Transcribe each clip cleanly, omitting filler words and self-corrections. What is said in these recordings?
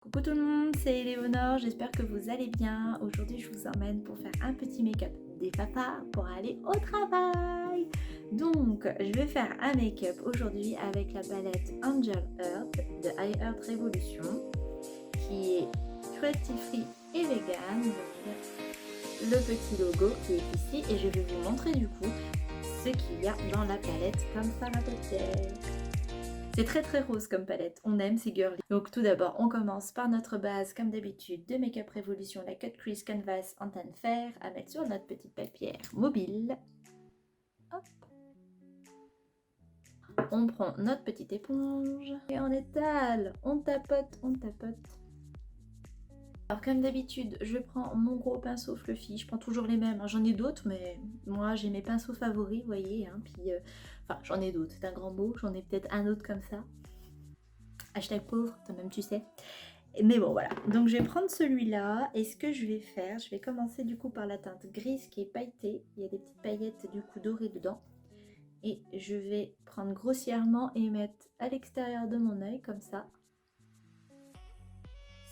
Coucou tout le monde, c'est Éléonore, j'espère que vous allez bien. Aujourd'hui je vous emmène pour faire un petit make-up des papas pour aller au travail. Donc je vais faire un make-up aujourd'hui avec la palette Angel Earth de iHeart Revolution qui est cruelty free et vegan. Le petit logo qui est ici et je vais vous montrer du coup ce qu'il y a dans la palette comme ça va peut-être. C'est très rose comme palette, on aime, c'est girly. Donc tout d'abord, on commence par notre base, comme d'habitude, de Make Up Revolution, la Cut Crease Canvas en teint fer, à mettre sur notre petite paupière mobile. Hop. On prend notre petite éponge et on étale, on tapote, on tapote. Alors comme d'habitude, je prends mon gros pinceau fluffy, je prends toujours les mêmes, hein. J'en ai d'autres, mais moi j'ai mes pinceaux favoris, vous voyez, hein. Puis, enfin j'en ai d'autres, c'est un grand mot, j'en ai peut-être un autre comme ça. Hashtag pauvre, toi-même tu sais. Mais bon voilà, donc je vais prendre celui-là et ce que je vais faire, je vais commencer du coup par la teinte grise qui est pailletée. Il y a des petites paillettes du coup dorées dedans. Et je vais prendre grossièrement et mettre à l'extérieur de mon œil comme ça.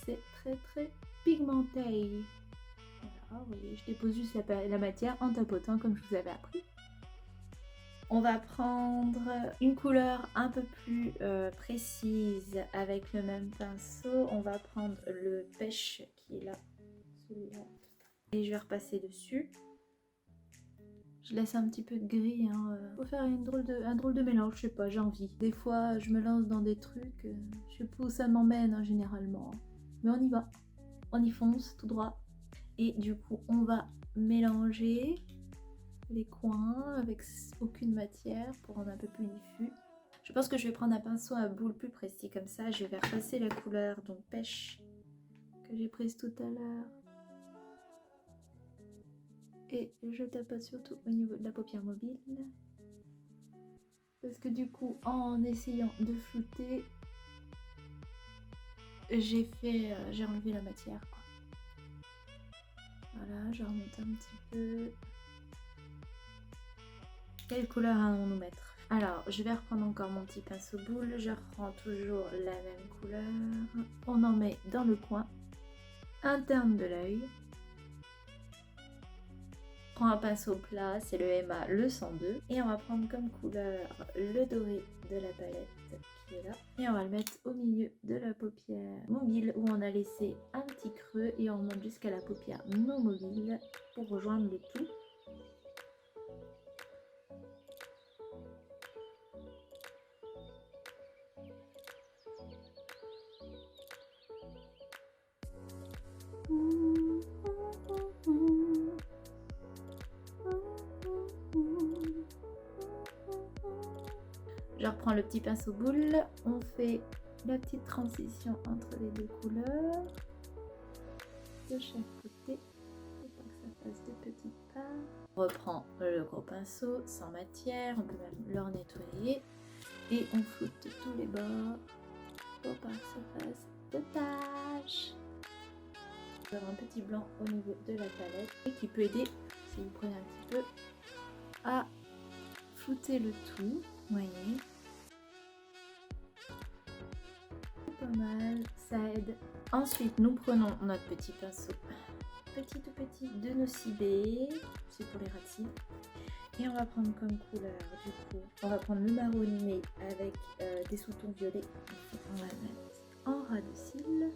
C'est très pigmenté. Voilà, vous voyez, je dépose juste la matière en tapotant comme je vous avais appris. On va prendre une couleur un peu plus précise avec le même pinceau. On va prendre le pêche qui est là, celui-là. Et je vais repasser dessus. Je laisse un petit peu de gris, hein. Faut faire un drôle de mélange, je sais pas, j'ai envie. Des fois, je me lance dans des trucs, je sais pas où ça m'emmène, hein, généralement. Mais on y va, on y fonce, tout droit. Et du coup, on va mélanger les coins avec aucune matière pour rendre un peu plus diffus. Je pense que je vais prendre un pinceau à boule plus précis, comme ça je vais repasser la couleur donc pêche que j'ai prise tout à l'heure. Et je tapote surtout au niveau de la paupière mobile. Parce que du coup, en essayant de flouter, j'ai enlevé la matière, quoi. Voilà, je remonte un petit peu. Quelle couleur allons-nous mettre? Alors, je vais reprendre encore mon petit pinceau boule. Je reprends toujours la même couleur. On en met dans le coin interne de l'œil. On prend un pinceau plat, c'est le Emma le 102. Et on va prendre comme couleur le doré de la palette qui est là. Et on va le mettre au milieu de la paupière mobile où on a laissé un petit creux. Et on monte jusqu'à la paupière non mobile pour rejoindre le tout. Je reprends le petit pinceau boule, on fait la petite transition entre les deux couleurs de chaque côté pour pas que ça fasse de petits pas. On reprend le gros pinceau sans matière, on peut même le nettoyer et on floute tous les bords pour pas que ça fasse de taches. Vous avez un petit blanc au niveau de la palette et qui peut aider, si vous prenez un petit peu, à flouter le tout, vous voyez. Pas mal, ça aide. Ensuite, nous prenons notre petit pinceau, tout petit de Nocibé, c'est pour les racines. Et on va prendre comme couleur, du coup, on va prendre le marronné avec des sous-tons violets. On va le mettre en ras de cils.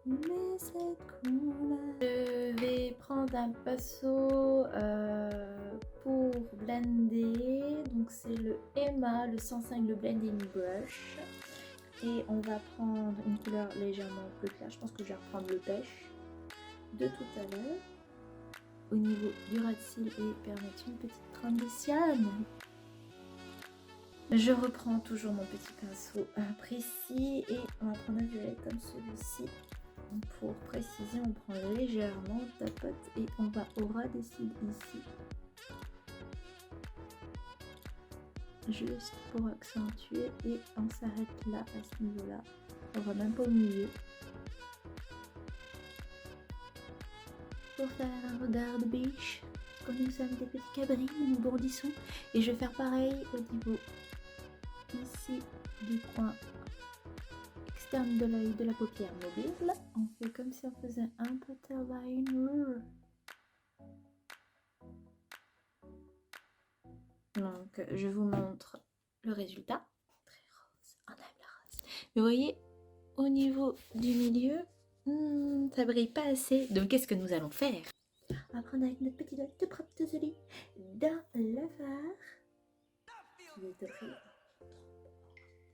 Mais cette couleur. Je vais prendre un pinceau pour blender. Donc c'est le Emma, le 105, le Blending Brush. Et on va prendre une couleur légèrement plus claire. Je pense que je vais reprendre le pêche de tout à l'heure. Au niveau du ras de cils et permettre une petite transition. Je reprends toujours mon petit pinceau précis et on va prendre un violet comme celui-ci. Pour préciser, on prend légèrement, on tapote et on va au ras des cils ici. Juste pour accentuer et on s'arrête là à ce niveau-là. On va même pas au milieu. pour faire un regard de biche. Comme nous sommes des petits cabris, nous bondissons. Et je vais faire pareil au niveau ici du coin externe de l'œil de la paupière mobile. On fait comme si on faisait un petit liner. Donc je vous montre le résultat. Très rose, on aime la rose. Mais vous voyez, au niveau du milieu, ça brille pas assez. Donc qu'est-ce que nous allons faire? On va prendre avec notre petit doigt tout propre, tout joli, dans le fard.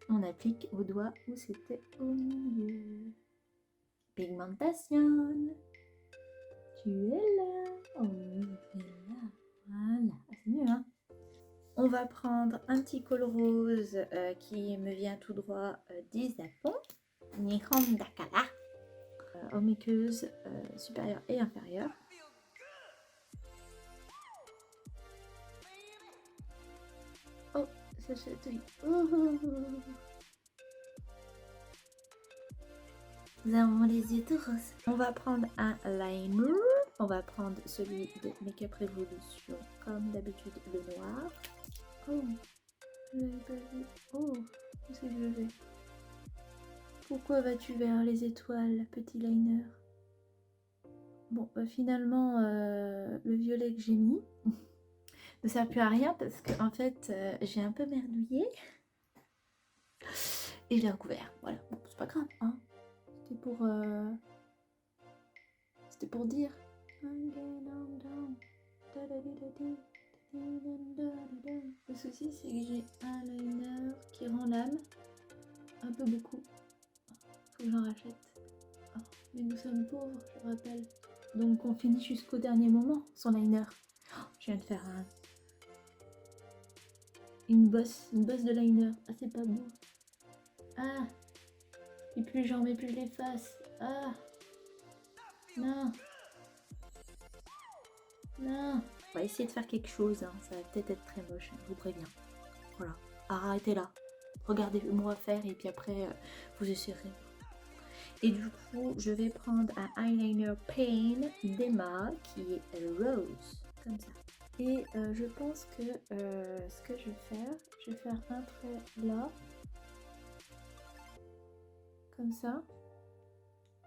On applique au doigt où c'était au milieu. Pigmentation. Tu es là. Oh, tu es là. Voilà. C'est mieux, hein? On va prendre un petit col rose qui me vient tout droit d'Isapon. Nihon Dakara. Aux muqueuses supérieures et inférieures. Oh, ça chatouille. Nous avons les yeux tout roses. On va prendre un liner. On va prendre celui de Make-up Revolution, comme d'habitude le noir. Oh, je l'avais pas vu. Oh, qu'est-ce que je fais? Pourquoi vas-tu vers les étoiles, petit liner? Bon, finalement, le violet que j'ai mis ne sert plus à rien parce que en fait, j'ai un peu merdouillé et je l'ai recouvert. Voilà, bon, c'est pas grave, hein. C'était pour dire. Le souci, c'est que j'ai un liner qui rend l'âme un peu beaucoup. Faut que j'en rachète. Oh, mais nous sommes pauvres, je rappelle. Donc on finit jusqu'au dernier moment son liner. Oh, je viens de faire une bosse de liner. Ah, c'est pas beau. Ah, et plus j'en mets, plus je l'efface. Ah, non. Non. On va essayer de faire quelque chose. Hein. Ça va peut-être être très moche, hein, je vous préviens. Voilà. Arrêtez là. Regardez-moi faire et puis après, vous essayerez. Et du coup, je vais prendre un eyeliner Pain d'Emma qui est rose. Comme ça. Et je pense que ce que je vais faire un trait là. Comme ça.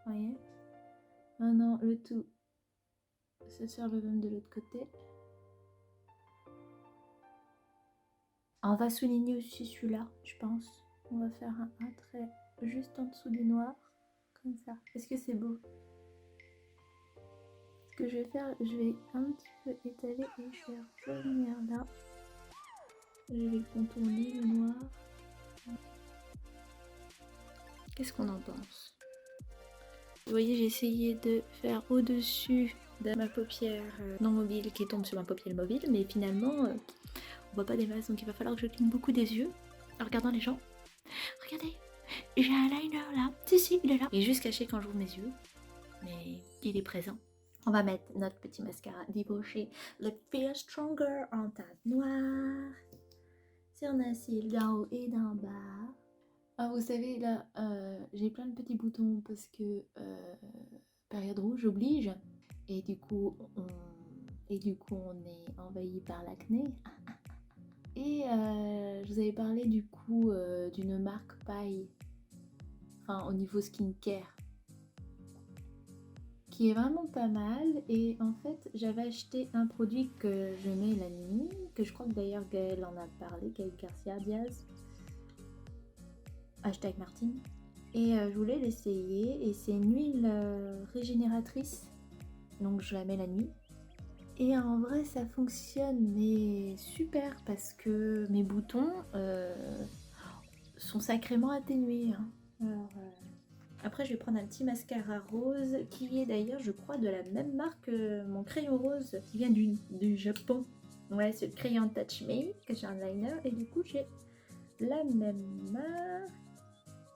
Vous voyez? Maintenant, le tout se serve même de l'autre côté. On va souligner aussi celui-là, je pense. On va faire un trait juste en dessous du noir. Comme ça. Est-ce que c'est beau? Ce que je vais faire, je vais un petit peu étaler et je vais revenir là. Je vais contourner le noir. Qu'est-ce qu'on en pense? Vous voyez, j'ai essayé de faire au-dessus de ma paupière non mobile qui tombe sur ma paupière mobile, mais finalement, on voit pas des masses, donc il va falloir que je cligne beaucoup des yeux en regardant les gens. Regardez, j'ai un liner là. Si, il est là. Il est juste caché quand j'ouvre mes yeux, mais il est présent. On va mettre notre petit mascara débauché, le Feel Stronger en teinte noire, sur nos cils d'en haut et d'en bas. Ah, vous savez, là, j'ai plein de petits boutons parce que période rouge oblige. Et du coup, on est envahi par l'acné. Et je vous avais parlé du coup d'une marque paille, enfin au niveau skincare, qui est vraiment pas mal. Et en fait, j'avais acheté un produit que je mets la nuit, que je crois que d'ailleurs Gaëlle en a parlé, Gaëlle Garcia Diaz. Hashtag Martine. Et je voulais l'essayer et c'est une huile régénératrice, donc je la mets la nuit. Et en vrai ça fonctionne mais super parce que mes boutons sont sacrément atténués. Hein. Alors, après je vais prendre un petit mascara rose qui est d'ailleurs je crois de la même marque que mon crayon rose qui vient du Japon. Ouais, c'est le crayon Touch Me que j'ai un liner et du coup j'ai la même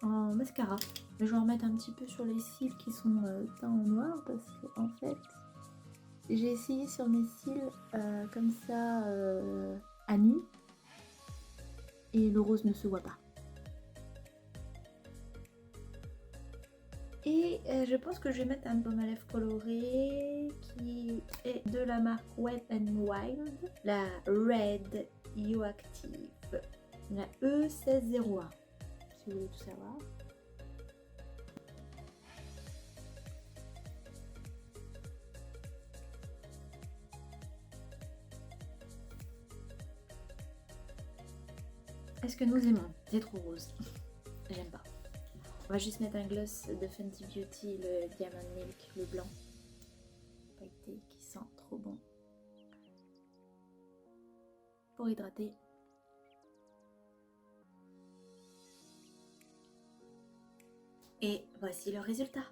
en mascara. Je vais en remettre un petit peu sur les cils qui sont teints en noir parce que en fait j'ai essayé sur mes cils comme ça à nu et le rose ne se voit pas. Et Et je pense que je vais mettre un baume à lèvres coloré qui est de la marque Wet n Wild, la Red You Active, la E1601, si vous voulez tout savoir. Est-ce que nous aimons? C'est trop rose. J'aime pas. On va juste mettre un gloss de Fenty Beauty, le Diamond Milk, le blanc. Pailleté qui sent trop bon. Pour hydrater. Et voici le résultat.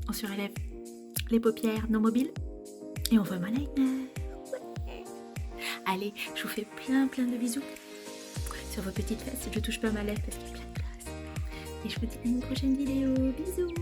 On surélève les paupières non mobiles et on forme un eyeliner. Ouais. Allez, je vous fais plein de bisous sur vos petites fesses. Je touche pas ma lèvre parce qu'il y a plein de place. Et je vous dis à une prochaine vidéo. Bisous.